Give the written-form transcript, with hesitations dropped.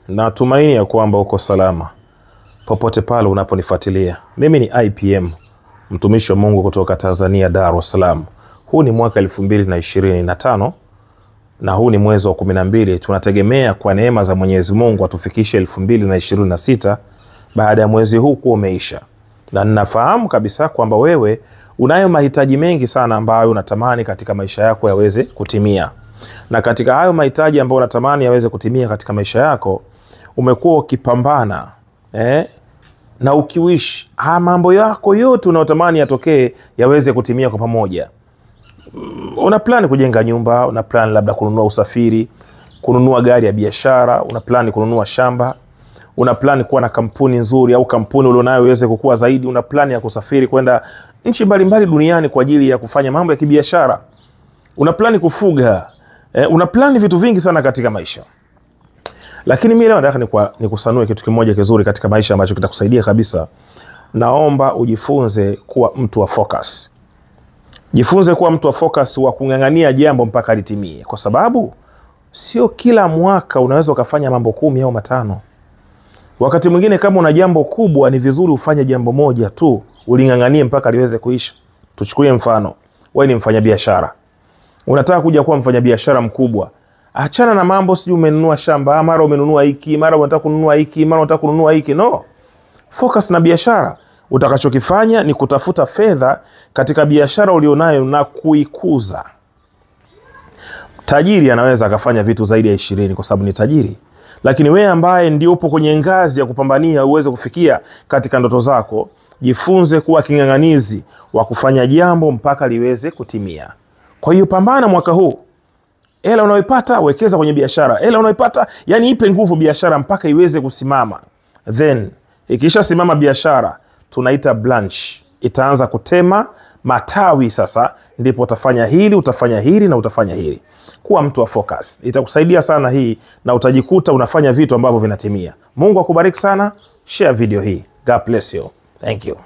Na tumaini ya kwamba uko salama popote pale unaponifuatilia. Mimi ni IPM, mtumishi wa Mungu kutoka Tanzania, Dar es Salaam. Huu ni mwaka 2025 na huu ni mwezi wa 12. Tunategemea kwa neema za Mwenyezi Mungu atufikishe 2026 baada ya mwezi huu kuwa umeisha. Na ninafahamu kabisa kwamba wewe unayo mahitaji mengi sana ambayo unatamani katika maisha yako yaweze kutimia. Na katika hayo mahitaji ambayo unatamani yaweze kutimia katika maisha yako, umekuwa ukipambana na ukiwishi mambo yako yote unayotamani yatokee yaweze kutimia kwa pamoja. Una plan kujenga nyumba, una plan labda kununua usafiri, kununua gari ya biashara, una plan kununua shamba, una plan kuwa na kampuni nzuri au kampuni ulionayo iweze kukua zaidi, una plan ya kusafiri kwenda nchi mbalimbali duniani kwa ajili ya kufanya mambo ya kibiashara, una plan kufuga, una plan vitu vingi sana katika maisha. Lakini mimi leo nataka nikusanue kitu kimoja kizuri katika maisha ambacho kitakusaidia kabisa. Naomba ujifunze kuwa mtu wa focus. Jifunze kuwa mtu wa focus, wa kung'ang'ania jambo mpaka litimie, kwa sababu sio kila mwaka unaweza ukafanya mambo 10 au 5. Wakati mwingine kama una jambo kubwa, ni vizuri ufanye jambo moja tu, uling'ang'anie mpaka liweze kuisha. Tuchukulie mfano, wewe ni mfanyabiashara. Unataka kuja kuwa mfanyabiashara mkubwa. Achana na mambo sijui umenunua shamba, mara umenunua hiki, mara unataka kununua hiki, mara unataka kununua hiki. No. Focus na biashara. Utakachokifanya ni kutafuta fedha katika biashara ulionayo na kuikuza. Tajiri anaweza akafanya vitu zaidi ya 20 kwa sababu ni tajiri. Lakini wewe ambaye ndio upo kwenye ngazi ya kupambania uweze kufikia katika ndoto zako, jifunze kuwa king'ang'anizi wa kufanya jambo mpaka liweze kutimia. Kwa hiyo pambana mwaka huu. Hela unayoipata wekeza kwenye biashara. Hela unayoipata, yani ipe nguvu biashara mpaka iweze kusimama. Then ikisha simama biashara, tunaita branch, itaanza kutema matawi. Sasa ndipo utafanya hili na utafanya hili. Kuwa mtu wa focus, itakusaidia sana hii, na utajikuta unafanya vitu ambavyo vinatimia. Mungu akubariki sana. Share video hii. God bless you. Thank you.